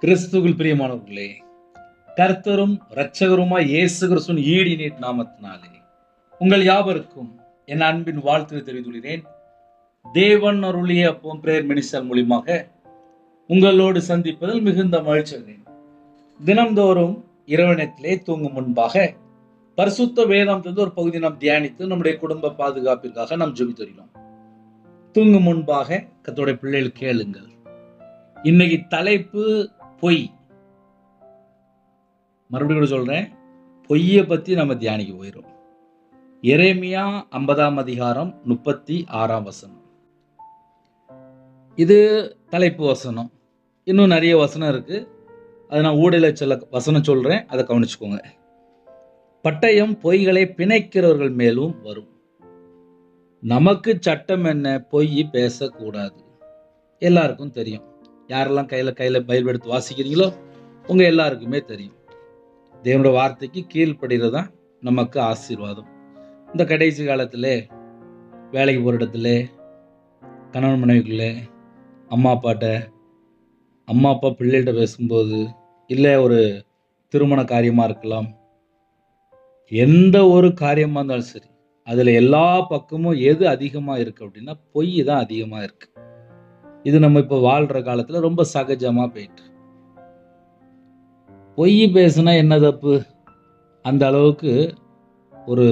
கிறிஸ்துவில் பிரியமானவர்களே, கர்த்தரும் இரட்சகருமாய் இயேசு கிறிஸ்துவின் ஈடினேட் நாமத்தினாலே உங்கள் யாவருக்கும் என் அன்பின் வாழ்த்துக்களை தெரிவித்துள்ளேன். தேவன் அருளிய அப்பம் பிரேயர் மினிஸ்டர் மூலியமாக உங்களோடு சந்திப்பதில் மிகுந்த மகிழ்ச்சி அடைகிறேன். தினம்தோறும் இரவனத்திலே தூங்கும் முன்பாக பரிசுத்த வேதாந்தத்திலிருந்து ஒரு பகுதி நாம் தியானித்து நம்முடைய குடும்ப பாதுகாப்பிற்காக நாம் ஜெபித்து வருகிறோம். தூங்கும் முன்பாக கர்த்தருடைய பிள்ளைகள் கேளுங்கள். இன்னைக்கு தலைப்பு பொய். மறுபடியும் கூட சொல்றேன், பொய்யை பத்தி நம்ம தியானிக்க போயிடும். எரேமியா 50ஆம் அதிகாரம் 36ஆம் வசனம். இது தலைப்பு வசனம். இன்னும் நிறைய வசனம் இருக்கு. அது நான் ஊடல சில வசனம் சொல்றேன், அதை கவனிச்சுக்கோங்க. பட்டயம் பொய்களை பிணைக்கிறவர்கள் மேலும் வரும். நமக்கு சட்டம் என்ன? பொய் பேசக்கூடாது. எல்லாருக்கும் தெரியும். யாரெல்லாம் கையில பைபிள் எடுத்து வாசிக்கிறீங்களோ உங்க எல்லாருக்குமே தெரியும். தேவனோட வார்த்தைக்கு கீழ்ப்படுகிறது தான் நமக்கு ஆசீர்வாதம். இந்த கடைசி காலத்துல வேலைக்கு போகிற இடத்துல, கணவன் மனைவிக்குள்ள, அம்மா அப்பா பிள்ளைகிட்ட பேசும்போது, இல்லை ஒரு திருமண காரியமாக இருக்கலாம், எந்த ஒரு காரியமாக இருந்தாலும் சரி, அதில் எல்லா பக்கமும் எது அதிகமாக இருக்குது அப்படின்னா பொய் தான் அதிகமாக இருக்குது. இது நம்ம இப்போ வாழ்கிற காலத்தில் ரொம்ப சகஜமாக போயிட்டு. பொய் பேசுனா என்ன தப்பு? அந்த அளவுக்கு ஒரு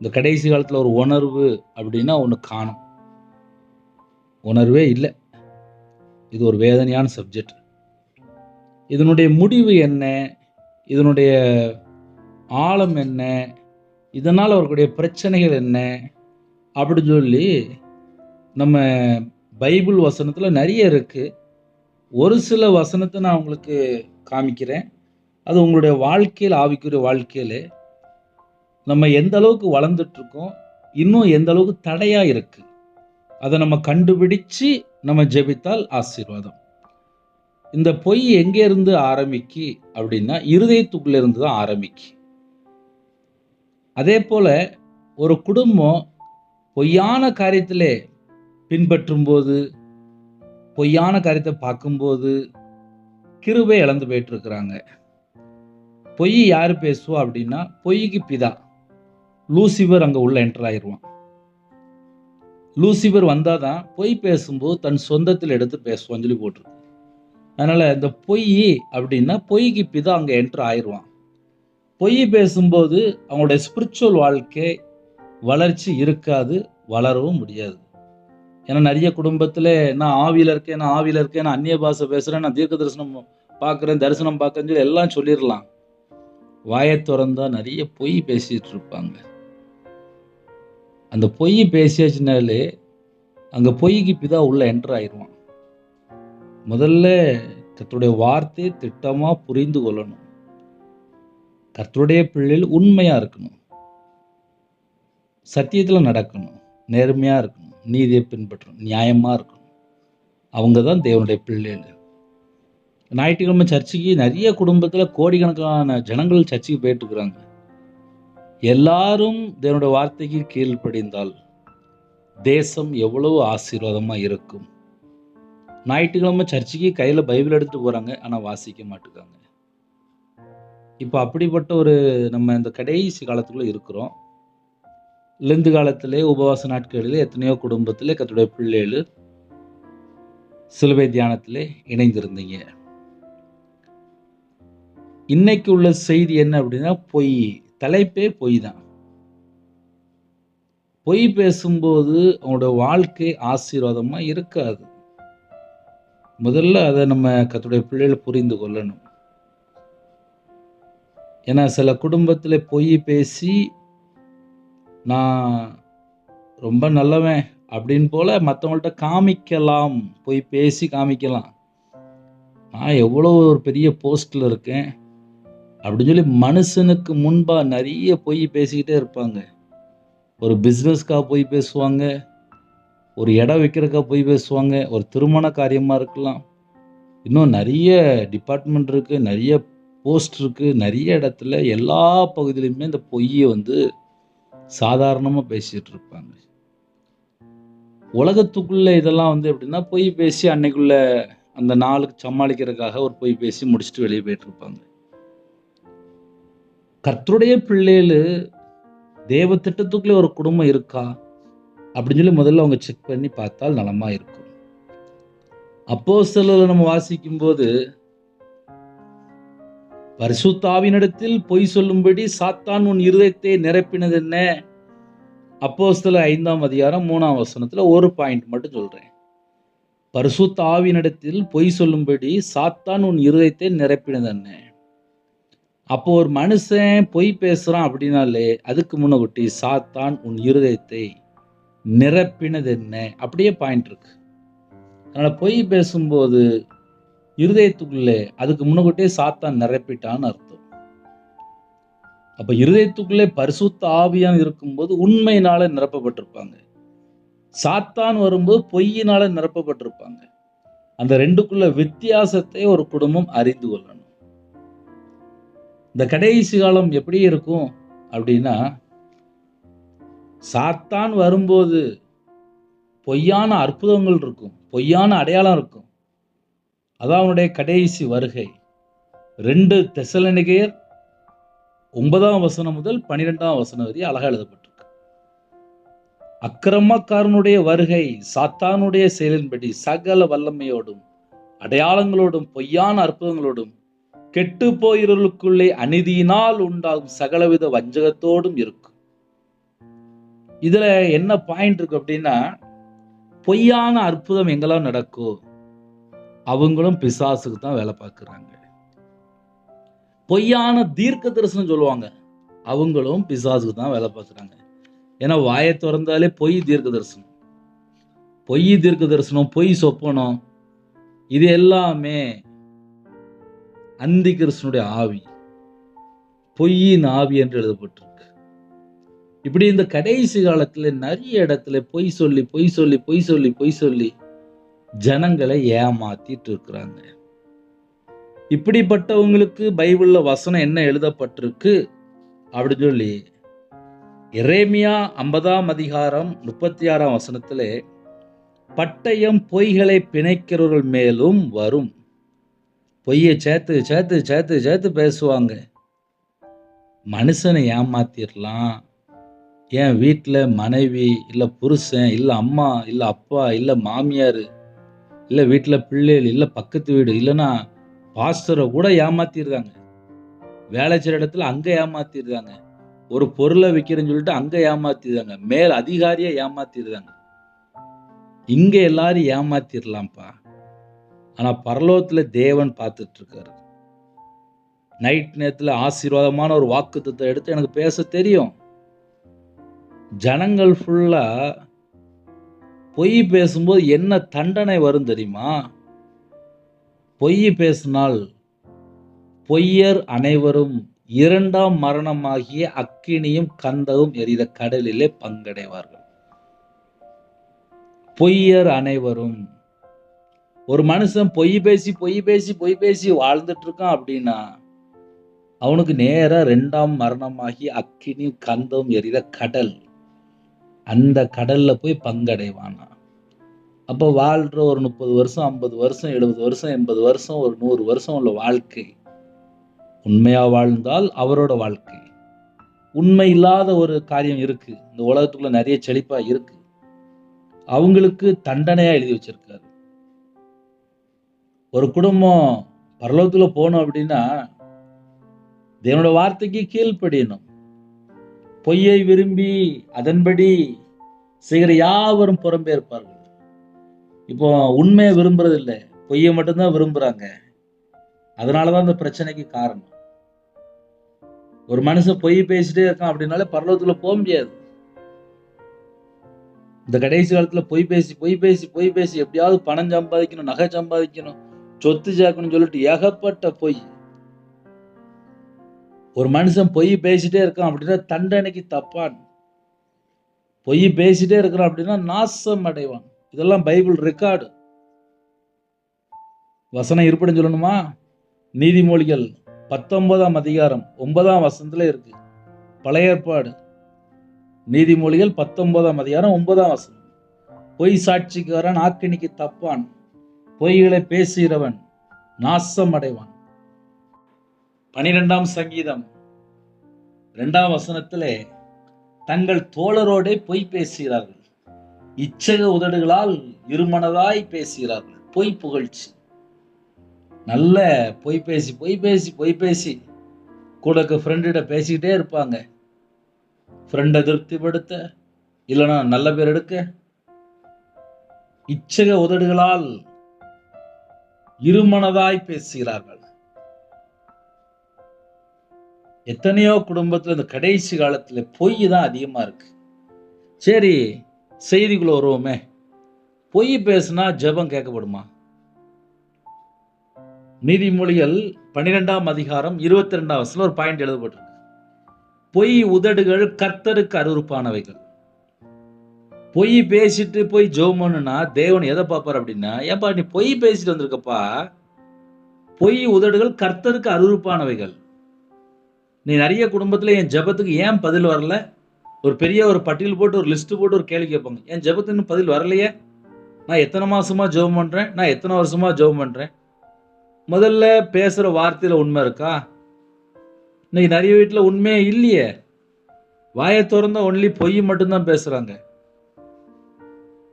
இந்த கடைசி காலத்தில் ஒரு உணர்வு அப்படின்னா ஒன்று காணும். உணர்வே இல்லை. இது ஒரு வேதனையான சப்ஜெக்ட். இதனுடைய முடிவு என்ன? இதனுடைய ஆழம் என்ன? இதனால் அவர்களுடைய பிரச்சனைகள் என்ன அப்படின்னு சொல்லி நம்ம பைபிள் வசனத்தில் நிறைய இருக்கு. ஒரு சில வசனத்தை நான் உங்களுக்கு காமிக்கிறேன். அது உங்களுடைய வாழ்க்கையில், ஆவிக்குரிய வாழ்க்கையில் நம்ம எந்த அளவுக்கு வளர்ந்துட்டு இருக்கோம், இன்னும் எந்த அளவுக்கு தடையா இருக்கு, அதை நம்ம கண்டுபிடிச்சு நம்ம ஜெபித்தால் ஆசீர்வாதம். இந்த பொய் எங்கே இருந்து ஆரம்பிக்கு அப்படின்னா இருதயத்துக்குள்ள இருந்து தான் ஆரம்பிக்கு. அதே போல ஒரு குடும்பம் பொய்யான காரியத்திலே பின்பற்றும் போது, பொய்யான காரியத்தை பார்க்கும்போது கிருபை இழந்து போயிட்டு இருக்கிறாங்க. பொய் யாரு பேசுவா அப்படின்னா பொய்க்கு பிதா லூசிபர் அங்க உள்ள என்டர் ஆயிடுவான். லூசிபர் வந்தாதான் பொய் பேசும்போது தன் சொந்தத்தில் எடுத்து பேசுவான்னு சொல்லி போட்டிருக்கு. அதனால இந்த பொய் அப்படின்னா பொய்க்கு பிதா அங்க என்டர் ஆயிடுவான். பொய் பேசும்போது அவங்களுடைய ஸ்பிரிச்சுவல் வாழ்க்கை வளர்ச்சி இருக்காது, வளரவும் முடியாது. ஏன்னா நிறைய குடும்பத்தில் நான் ஆவியில் இருக்கேன், நான் அந்நிய பாஷை பேசுகிறேன், நான் தீர்க்க தரிசனம் பார்க்குறேன், தரிசனம் பார்க்கறேன்னு சொல்லி எல்லாம் சொல்லிடலாம். வாயை திறந்தா நிறைய பொய் பேசிட்டு இருப்பாங்க. அந்த பொய் பேசியாச்சுனாலே அங்கே பொய்க்கு பிதா உள்ள என்டர் ஆயிடுவான். முதல்ல கர்த்தருடைய வார்த்தையை திட்டமாக புரிந்து கொள்ளணும். கர்த்தருடைய பிள்ளைகள் உண்மையாக இருக்கணும், சத்தியத்தில் நடக்கணும், நேர்மையாக இருக்கணும், நீதியை பின்பற்றணும், நியாயமாக இருக்கணும். அவங்க தான் தேவனுடைய பிள்ளைகள். ஞாயிற்றுக்கிழமை சர்ச்சுக்கு நிறைய குடும்பத்தில் கோடிக்கணக்கான ஜனங்கள் சர்ச்சுக்கு போயிட்டு இருக்கிறாங்க. எல்லாரும் தேவனுடைய வார்த்தைக்கு கீழ்ப்படிந்தால் தேசம் எவ்வளவு ஆசீர்வாதமாக இருக்கும். ஞாயிற்றுக்கிழமை சர்ச்சுக்கு கையில் பைபிள் எடுத்துட்டு போகிறாங்க, ஆனால் வாசிக்க மாட்டுக்காங்க. இப்போ அப்படிப்பட்ட ஒரு நம்ம இந்த கடைசி காலத்துக்குள்ளே இருக்கிறோம். லெந்து காலத்திலே உபவாச நாட்களிலே எத்தனையோ குடும்பத்திலே கர்த்தருடைய பிள்ளைகள் சிலுவை தியானத்திலே இணைந்திருந்தீங்க. இன்னைக்கு உள்ள செய்தி என்ன அப்படின்னா பொய். தலைப்பே பொய் தான். பொய் பேசும்போது அவங்களோட வாழ்க்கை ஆசீர்வாதமா இருக்காது. முதல்ல அதை நம்ம கர்த்தருடைய பிள்ளைகள் புரிந்து கொள்ளணும். ஏன்னா சில குடும்பத்தில் பொய் பேசி நான் ரொம்ப நல்லவன் அப்படின்னு போல மற்றவங்கள்ட்ட காமிக்கலாம், போய் பேசி காமிக்கலாம். நான் எவ்வளோ ஒரு பெரிய போஸ்டில் இருக்கேன் அப்படின்னு சொல்லி மனுஷனுக்கு முன்பாக நிறைய பொய் பேசிக்கிட்டே இருப்பாங்க. ஒரு பிஸ்னஸ்க்காக பொய் பேசுவாங்க, ஒரு இடம் வைக்கிறதுக்காக பொய் பேசுவாங்க, ஒரு திருமண காரியமாக இருக்கலாம், இன்னும் நிறைய டிபார்ட்மெண்ட் இருக்குது, நிறைய போஸ்ட் இருக்குது, நிறைய இடத்துல எல்லா பகுதியிலுமே இந்த பொய்யை சாதாரணமாக பேசிகிட்டு இருப்பாங்க. உலகத்துக்குள்ளே இதெல்லாம் எப்படின்னா பொய் பேசி அன்னைக்குள்ள அந்த நாளுக்கு சமாளிக்கிறதுக்காக ஒரு பொய் பேசி முடிச்சுட்டு வெளியே போயிட்டு இருப்பாங்க. கர்த்தருடைய பிள்ளைகளு தேவ திட்டத்துக்குள்ளே ஒரு குடும்பம் இருக்கா அப்படின்னு சொல்லி முதல்ல அவங்க செக் பண்ணி பார்த்தால் நலமா இருக்கும். அப்போஸ்தலர்களை நம்ம வாசிக்கும் போது, பரிசுத்த ஆவியினிடத்தில் பொய் சொல்லும்படி சாத்தான் உன் இருதயத்தை நிரப்பினது என்ன? அப்போஸ்தலர் 5ஆம் அதிகாரம் 3ஆம் வசனத்துல ஒரு பாயிண்ட் மட்டும் சொல்றேன். பரிசுத்த ஆவியினிடத்தில் பொய் சொல்லும்படி சாத்தான் உன் இருதயத்தை நிரப்பினது என்ன? அப்போ ஒரு மனுஷன் பொய் பேசுறான் அப்படின்னாலே அதுக்கு முன்னகுட்டி சாத்தான் உன் இருதயத்தை நிரப்பினது என்ன? அப்படியே பாயிண்ட் இருக்கு. அதனால பொய் பேசும்போது இருதயத்துக்குள்ளே அதுக்கு முன்னகுட்டே சாத்தான் நிரப்பிட்டான்னு அர்த்தம். அப்ப இருதயத்துக்குள்ளே பரிசுத்த ஆவியான் இருக்கும்போது உண்மையினால நிரப்பப்பட்டிருப்பாங்க. சாத்தான் வரும்போது பொய்யினால நிரப்பப்பட்டிருப்பாங்க. அந்த ரெண்டுக்குள்ள வித்தியாசத்தை ஒரு குடும்பம் அறிந்து கொள்ளணும். இந்த கடைசி காலம் எப்படி இருக்கும் அப்படின்னா, சாத்தான் வரும்போது பொய்யான அற்புதங்கள் இருக்கும், பொய்யான அடையாளம் இருக்கும். அதான் அவனுடைய கடைசி வருகை. 2 தெசலோனிக்கேயர் 9ஆம் வசனம் முதல் 12ஆம் வசனம் வரை அழகா எழுதப்பட்டிருக்கு. அக்கிரமக்காரனுடைய வருகை சாத்தானுடைய செயலின்படி சகல வல்லமையோடும் அடையாளங்களோடும் பொய்யான அற்புதங்களோடும் கெட்டு போயிருளுக்குள்ளே அநீதியினால் உண்டாகும் சகலவித வஞ்சகத்தோடும் இருக்கும். இதுல என்ன பாயிண்ட் இருக்கு அப்படின்னா, பொய்யான அற்புதம் எங்கெல்லாம் நடக்கும் அவங்களும் பிசாசுக்கு தான் வேலை பார்க்குறாங்க. பொய்யான தீர்க்க தரிசனம் சொல்லுவாங்க, அவங்களும் பிசாசுக்கு தான் வேலை பார்க்குறாங்க. ஏன்னா வாயை திறந்தாலே பொய் தீர்க்க தரிசனம், பொய் தீர்க்க தரிசனம், பொய் சொப்பனம், இது எல்லாமே அந்தி கிறிஸ்துனுடைய ஆவி, பொய்யின் ஆவி என்று எழுதப்பட்டிருக்கு. இப்படி இந்த கடைசி காலத்துல நிறைய இடத்துல பொய் சொல்லி பொய் சொல்லி பொய் சொல்லி பொய் சொல்லி ஜனங்களை ஏமாத்திட்டு இருக்கிறாங்க. இப்படிப்பட்டவங்களுக்கு பைபிள்ல வசனம் என்ன எழுதப்பட்டிருக்கு அப்படின்னு சொல்லி எரேமியா 50ஆம் அதிகாரம் 36ஆம் வசனத்திலே, பட்டயம் பொய்களை பிணைக்கிறவர்கள் மேலும் வரும். பொய்யை சேர்த்து சேர்த்து சேர்த்து சேர்த்து பேசுவாங்க. மனுஷனை ஏமாத்திரலாம். என் வீட்டில் மனைவி இல்லை புருஷன் இல்லை அம்மா இல்லை அப்பா இல்லை மாமியார் இல்லை வீட்டில் பிள்ளைகள் இல்லை பக்கத்து வீடு இல்லைன்னா பாஸ்டரை கூட ஏமாத்திடுறாங்க. வேலை செய்கிற இடத்துல அங்கே ஏமாத்திடுறாங்க. ஒரு பொருளை விற்கிறேன்னு சொல்லிட்டு அங்கே ஏமாத்திடுறாங்க. மேல் அதிகாரியை ஏமாத்திடுறாங்க. இங்கே எல்லாரும் ஏமாத்திடலாம்ப்பா. ஆனா பரலோகத்துல தேவன் பார்த்துட்டு இருக்காரு. நைட் நேரத்துல ஆசீர்வாதமான ஒரு வாக்குத்தத்தை எடுத்து எனக்கு பேச தெரியும். ஜனங்கள் ஃபுல்லா பொய் பேசும்போது என்ன தண்டனை வரும் தெரியுமா? பொய் பேசினால் பொய்யர் அனைவரும் 2ஆம் மரணமாகிய அக்கினியும் கந்தவும் எரித கடலிலே பங்கடைவார்கள். பொய்யர் அனைவரும். ஒரு மனுஷன் பொய் பேசி பொய் பேசி பொய் பேசி வாழ்ந்துட்டு இருக்கான் அப்படின்னா அவனுக்கு நேரா 2ஆம் மரணமாகி அக்கினி கந்தம் எரித கடல், அந்த கடல்ல போய் பங்கடைவானா. அப்போ வாழ்ற ஒரு 30 வருஷம் 50 வருஷம் 70 வருஷம் 80 வருஷம் ஒரு 100 வருஷம் உள்ள வாழ்க்கை உண்மையா வாழ்ந்தால் அவரோட வாழ்க்கை. உண்மை இல்லாத ஒரு காரியம் இருக்கு, இந்த உலகத்துக்குள்ள நிறைய செழிப்பா இருக்கு, அவங்களுக்கு தண்டனையா எழுதி வச்சிருக்காரு. ஒரு குடும்பம் பரலோகத்துல போகணும் அப்படின்னா தேவனோட வார்த்தைக்கு கீழ்ப்படியணும். பொய்யை விரும்பி அதன்படி செய்கிற யாவரும் புறம்பே இருப்பார்கள். இப்போ உண்மையை விரும்புறது இல்லை, பொய்யை மட்டும்தான் விரும்புறாங்க. அதனாலதான் இந்த பிரச்சனைக்கு காரணம். ஒரு மனுஷன் பொய் பேசிட்டே இருக்கான் அப்படின்னாலே பரலோகத்துல போக முடியாது. இந்த கடைசி காலத்துல பொய் பேசி பொய் பேசி பொய் பேசி எப்படியாவது பணம் சம்பாதிக்கணும், நகை சம்பாதிக்கணும், சொத்து சேர்க்கணும்னு சொல்லிட்டு ஏகப்பட்ட பொய். ஒரு மனுஷன் பொய் பேசிட்டே இருக்கான் அப்படின்னா தண்டனைக்கு தப்பான். பொய் பேசிட்டே இருக்கிறான் அப்படின்னா நாசம் அடைவான். இதெல்லாம் பைபிள் ரெக்கார்டு. வசனம் இருப்பதுன்னு சொல்லணுமா? நீதிமொழிகள் 19ஆம் அதிகாரம் 9ஆம் வசனத்துல இருக்கு. பழைய ஏற்பாடு நீதிமொழிகள் 19ஆம் அதிகாரம் 9ஆம் வசனம். பொய் சாட்சிக்காரன் ஆக்கினிக்கு தப்பான், பொய்களை பேசுகிறவன் நாசம் அடைவான். 12ஆம் சங்கீதம் 2ஆம் வசனத்திலே தங்கள் தோழரோடே பொய் பேசுகிறார்கள், இச்சக உதடுகளால் இருமனதாய் பேசுகிறார்கள். பொய் புகழ்ச்சி, நல்ல பொய் பேசி பொய் பேசி பொய் பேசி கூட ஃப்ரெண்டிட பேசிக்கிட்டே இருப்பாங்க. ஃப்ரெண்டை திருப்திப்படுத்த, இல்லைன்னா நல்ல பேர் எடுக்க. இச்சக உதடுகளால் இருமனதாய் பேசுகிறார்கள். எத்தனையோ குடும்பத்துல இந்த கடைசி காலத்துல பொய் தான் அதிகமா இருக்கு. சரி, செய்திக்குள்ள வருவோமே. பொய் பேசினா ஜெபம் கேட்கப்படுமா? நீதிமொழிகள் 12ஆம் அதிகாரம் 22ஆம் வசனத்துல ஒரு பாயிண்ட் எழுதப்பட்டிருக்கு. பொய் உதடுகள் கர்த்தருக்கு அருவருப்பானவைகள். பொய் பேசிட்டு போய் ஜெபம் பண்ணுனா தேவன் எதை பார்ப்பார் அப்படின்னா, ஏப்பா நீ பொய் பேசிட்டு வந்திருக்கப்பா, பொய் உதடுகள் கர்த்தருக்கு அருவருப்பானவைகள். நீ நிறைய குடும்பத்துல என் ஜெபத்துக்கு ஏன் பதில் வரல, ஒரு பெரிய ஒரு பட்டியல் போட்டு ஒரு லிஸ்ட் போட்டு ஒரு கேள்வி கேட்பாங்க. என் ஜெபத்துக்கு இன்னும் பதில் வரலையே, நான் எத்தனை மாசமா ஜெபம் பண்றேன், நான் எத்தனை வருஷமா ஜெபம் பண்றேன். முதல்ல பேசுற வார்த்தையில உண்மை இருக்கா? இன்னைக்கு நிறைய வீட்டுல உண்மையே இல்லையே. வாயை திறந்தா ஒன்லி பொய் மட்டும்தான் பேசுறாங்க.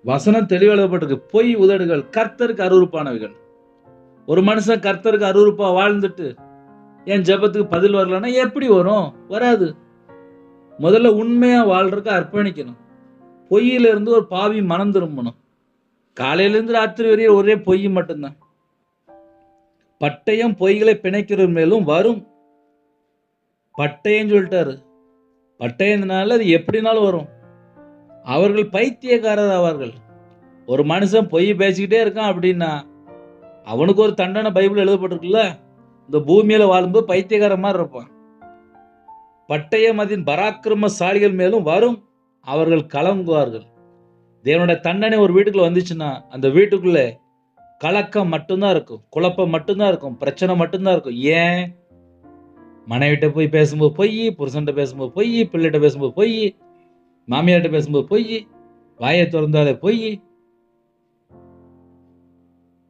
வசனம் தெளிவா எழுதப்பட்டிருக்கு, பொய் உதடுகள் கர்த்தருக்கு அருவருப்பானவைகள். ஒரு மனுஷன் கர்த்தருக்கு அருவருப்பா வாழ்ந்துட்டு என் ஜெபத்துக்கு பதில் வரலன்னா எப்படி வரும்? வராது. முதல்ல உண்மையா வாழ்றதுக்கு அர்ப்பணிக்கணும். பொய்யில இருந்து ஒரு பாவி மனம் திரும்பணும். காலையில இருந்து ராத்திரி வரையும் ஒரே பொய் மட்டும்தான். பட்டயம் பொய்களை பிணைக்கிற மேலும் வரும். பட்டயம் சொல்லிட்டாரு. பட்டயத்தினால அது எப்படினாலும் வரும். அவர்கள் பைத்தியக்காரர் ஆவார்கள். ஒரு மனுஷன் பொய் பேசிக்கிட்டே இருக்கான் அப்படின்னா அவனுக்கு ஒரு தண்டனை பைபிள் எழுதப்பட்டிருக்குல்ல. இந்த பூமியில வாழும்போது பைத்தியக்கார மாதிரி இருப்பான். பட்டயம் அதன் பராக்கிரமசாலிகள் மேலும் வரும், அவர்கள் கலங்குவார்கள். தேவனுடைய தண்டனை ஒரு வீட்டுக்குள்ள வந்துச்சுன்னா அந்த வீட்டுக்குள்ள கலக்கம் மட்டும்தான் இருக்கும், குழப்பம் மட்டும்தான் இருக்கும், பிரச்சனை மட்டும்தான் இருக்கும். ஏன்? மனைவிட்ட போய் பேசும்போது பொய், புருஷன்கிட்ட பேசும்போது பொய், பிள்ளைகிட்ட பேசும்போது பொய், மாமியார்கிட்ட பேசும்போது பொய், வாயை திறந்தாலே பொய்.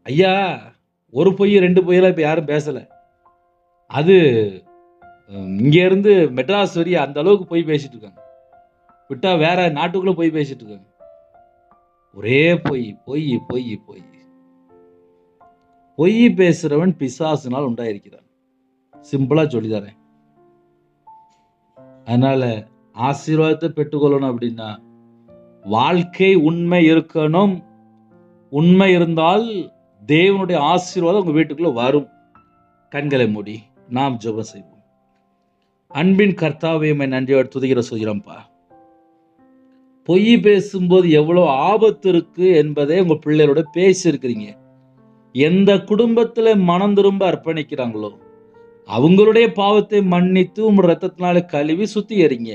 ஐயா, ஒரு பொய் 2 பொய்யெல்லாம் இப்ப யாரும் பேசல. அது இங்க இருந்து மெட்ராஸ் வரையும் அந்த அளவுக்கு பொய் பேசிட்டு இருக்காங்க. விட்டா வேற நாட்டுக்குள்ள பொய் பேசிட்டு இருக்காங்க. ஒரே பொய் பொய் பொய் பொய். பொய் பேசுறவன் பிசாசினால் உண்டாயிருக்கிறான். சிம்பிளா சொல்லித்தரேன். அதனால ஆசீர்வாதத்தை பெற்றுக்கொள்ளணும் அப்படின்னா வாழ்க்கை உண்மை இருக்கணும். உண்மை இருந்தால் தேவனுடைய ஆசீர்வாதம் உங்க வீட்டுக்குள்ள வரும். கண்களை மூடி நாம் ஜெபம் செய்வோம். அன்பின் கர்த்தாவே, நன்றியோடு துதிக்கிற சொல்கிறோம்ப்பா. பொய் பேசும்போது எவ்வளவு ஆபத்து இருக்கு என்பதை உங்க பிள்ளைகளோட பேசியிருக்கிறீங்க. எந்த குடும்பத்துல மனம் திரும்ப அர்ப்பணிக்கிறாங்களோ அவங்களுடைய பாவத்தை மன்னித்து உங்க ரத்தத்தினால கழுவி சுத்திகரிங்க.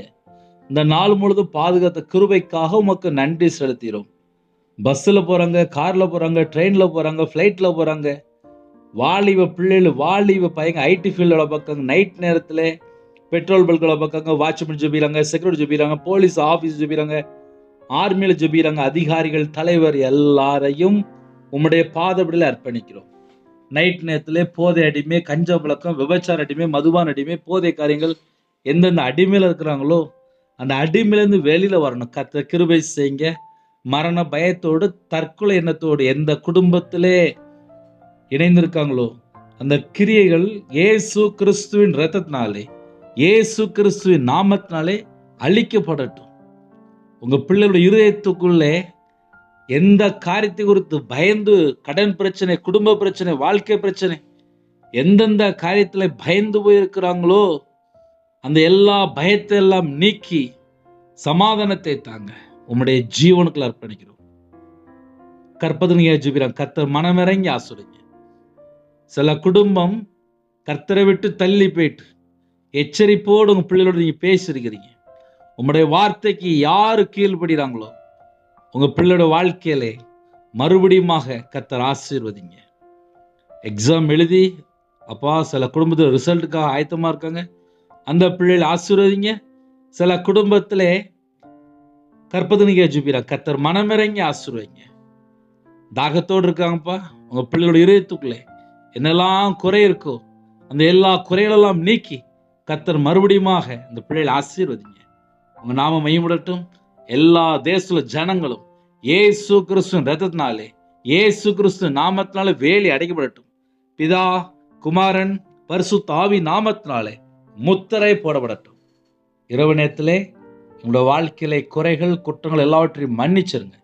இந்த நாள் முழுதும் பாதுகாத்த கிருபைக்காக உமக்கு நன்றி செலுத்துகிறோம். பஸ்ஸில் போறாங்க, கார்ல போறாங்க, ட்ரெயின்ல போறாங்க, ஃப்ளைட்ல போறாங்க. வாலிப பிள்ளைகள், வாலிப பையங்க ஐடி ஃபீல்டோட பக்கங்க, நைட் நேரத்தில் பெட்ரோல் பல்கோட பக்கங்க, வாட்ச்மேன் ஜெபிக்கிறாங்க, செக்யூரிட்டி ஜெபிக்கிறாங்க, போலீஸ் ஆஃபீஸ் ஜெபிக்கிறாங்க, ஆர்மியில் ஜெபிக்கிறாங்க. அதிகாரிகள், தலைவர் எல்லாரையும் உம்முடைய பாதப்படியில் அர்ப்பணிக்கிறோம். நைட் நேரத்தில் போதை அடிமை, கஞ்சா பழக்கம், விபச்சார அடிமை, மதுபான அடிமை, போதை காரியங்கள் எந்தெந்த அடிமையில் இருக்கிறாங்களோ அந்த அடிமையிலேருந்து வெளியில வரணும். கர்த்தர் கிருபை செய்யுங்க. மரண பயத்தோடு, தற்கொலை எண்ணத்தோடு எந்த குடும்பத்திலே இணைந்திருக்காங்களோ அந்த கிரியைகள் இயேசு கிறிஸ்துவின் இரத்தத்தினாலே, இயேசு கிறிஸ்துவின் நாமத்தினாலே அழிக்கப்படட்டும். உங்க பிள்ளைகளுடைய இருதயத்துக்குள்ளே எந்த காரியத்தை குறித்து பயந்து, கடன் பிரச்சனை, குடும்ப பிரச்சனை, வாழ்க்கை பிரச்சனை, எந்தெந்த காரியத்துல பயந்து போயிருக்கிறாங்களோ அந்த எல்லா பயத்தை எல்லாம் நீக்கி சமாதானத்தை தாங்க. உம்முடைய ஜீவனுக்குள்ள அர்ப்பணிக்கிறோம். கற்பதனையா ஜீவிரம் கர்த்தர் மனமிறங்கி ஆசுறீங்க. சில குடும்பம் கர்த்தரை விட்டு தள்ளி போயிட்டு எச்சரிப்போடு உங்க பிள்ளைகளோட நீங்க பேசிருக்கிறீங்க. உம்முடைய வார்த்தைக்கு யாரு கீழ்படுகிறாங்களோ உங்க பிள்ளையோட வாழ்க்கையிலே மறுபடியுமாக கர்த்தர் ஆசீர்வதிங்க. எக்ஸாம் எழுதி அப்பா சில குடும்பத்தில் ரிசல்ட்டுக்காக ஆயத்தமா இருக்காங்க, அந்த பிள்ளைகளை ஆசீர்வதிங்க. சில குடும்பத்திலே கற்பதனையா ஜீவிரம் கர்த்தர் மனமிறங்கி ஆசீர்வதிங்க. தாகத்தோடு இருக்காங்கப்பா, உங்க பிள்ளைகளோட இதயத்துக்குள்ளே என்னெல்லாம் குறை இருக்கோ அந்த எல்லா குறைகளெல்லாம் நீக்கி கர்த்தர் மறுபடியுமாக இந்த பிள்ளைகளை ஆசீர்வதிங்க. உங்க நாம மையப்படட்டும். எல்லா தேசத்துல ஜனங்களும் இயேசு கிறிஸ்து ரத்தத்தினாலே இயேசு கிறிஸ்து நாமத்தினாலே வேலி அடைக்கப்படட்டும். பிதா குமாரன் பரிசுத்த ஆவி நாமத்தினாலே முத்திரை போடப்படட்டும். இரவு நேரத்திலே உங்களோட வாழ்க்கையில குறைகள் குற்றங்கள் எல்லாவற்றையும் மன்னிச்சிருங்க.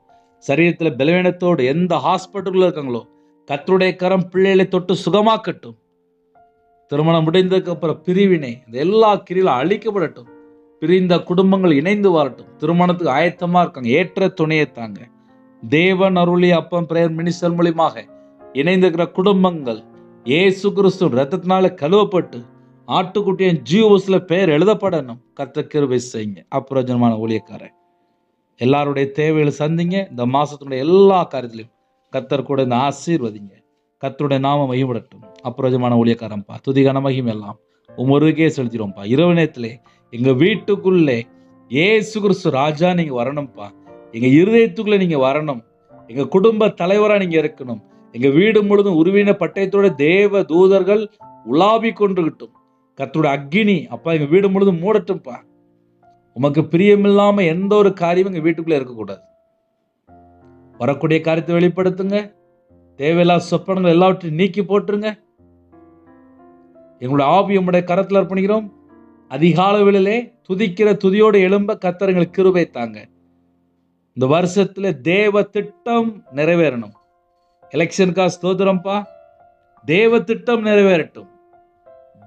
சரீரத்தில் பலவீனத்தோடு எந்த ஹாஸ்பிட்டல்ல இருக்காங்களோ கர்த்தருடைய கரம் பிள்ளைகளை தொட்டு சுகமாக்கட்டும். திருமணம் முடிந்ததுக்கு அப்புறம் பிரிவினை இந்த எல்லா கிரியிலும் அழிக்கப்படட்டும். பிரிந்த குடும்பங்கள் இணைந்து வரட்டும். திருமணத்துக்கு ஆயத்தமா இருக்காங்க, ஏற்ற துணையை தாங்க. தேவன் அருளி அப்பம் பிரேயர் மினிஸ்டர் மூலியமாக இணைந்திருக்கிற குடும்பங்கள் இயேசு கிறிஸ்து ரத்தத்தினால கழுவப்பட்டு ஆட்டுக்குட்டியின் ஜீவஸ்ல பெயர் எழுதப்படணும். கர்த்தர் கிருபை செய்யுங்க. அப்பிரயோஜனமான ஊழியக்காரர் எல்லாருடைய தேவைகளை சந்திங்க. இந்த மாசத்தினுடைய எல்லா காரியத்திலையும் கர்த்தர் கூட இந்த ஆசீர்வதிங்க. கர்த்தருடைய நாமம் மையப்படட்டும். அப்பிரயோஜனமான ஊழியக்காரன்பா, துதிகான மகிமை எல்லாம் உமருக்கே செலுத்திடுவோம்ப்பா. இரவு நேரத்திலே எங்க வீட்டுக்குள்ளே இயேசு கிறிஸ்து ராஜா நீங்க வரணும்ப்பா. எங்க இருதயத்துக்குள்ள நீங்க வரணும். எங்க குடும்ப தலைவரா நீங்க இருக்கணும். எங்க வீடு முழுதும் உருவின பட்டயத்தோட தேவ தூதர்கள் உலாவி கொண்டிருக்கட்டும். கர்த்தருடைய அக்கினி அப்பா எங்க வீடு முழுதும் மூடட்டும்ப்பா. உமக்கு பிரியமில்லாம எந்த ஒரு காரியமும் எங்க வீட்டுக்குள்ள இருக்கக்கூடாது. வரக்கூடிய காரியத்தை வெளிப்படுத்துங்க. தேவையில்லாத சொப்பனங்கள் எல்லாவற்றையும் நீக்கி போட்டுருங்க. எங்களுடைய ஆவி உம்முடைய கரத்தில் அர்ப்பணிக்கிறோம். அதிகாலை வேளையிலே துதிக்கிற துதியோடு எழும்ப கர்த்தர் எங்களுக்கு கிருபை தாங்க. இந்த வருஷத்துல தேவ திட்டம் நிறைவேறணும். எலெக்ஷனுக்காக ஸ்தோத்திரம்ப்பா. தேவ திட்டம் நிறைவேறட்டும்.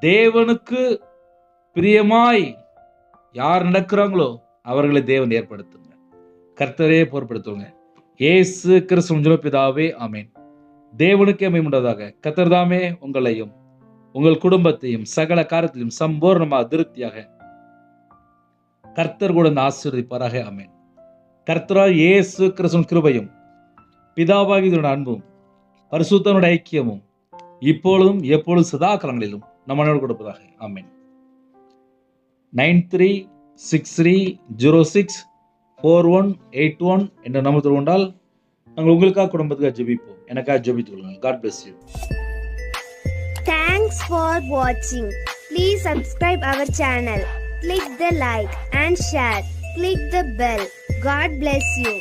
தேவனுக்கு பிரியமாய் யார் நடக்கிறாங்களோ அவர்களை தேவன் ஏற்படுத்துங்க. கர்த்தரே பொறுப்படுத்துங்க. இயேசு கிறிஸ்து பிதாவே ஆமேன். தேவனுக்கே மகிமையுண்டாவதாக. கர்த்தர் தாமே உங்களையும் உங்கள் குடும்பத்தையும் சகல காரியத்திலும் சம்பூர்ணமாக திருப்தியாக கர்த்தர் கூட ஆசீர்வதிப்பாராக. ஆமேன். கர்த்தரால் இயேசு கிறிஸ்துவின் கிருபையும் பிதாவாகிய அன்பும் பரிசுத்தனுடைய ஐக்கியமும் இப்பொழுதும் எப்பொழுதும் சதா காலங்களிலும் நம்மளோடு கொடுப்பதாக. ஆமேன். 9363064181 என்ற நம்பர் கொண்டால் நாங்கள் உங்களுக்காக குடும்பத்துக்காக ஜெபிப்போம். எனக்காக ஜெபித்துக் கொள்ளுங்கள். God bless you. Thanks for watching. Please subscribe our channel. Click the like and share. Click the bell. God bless you.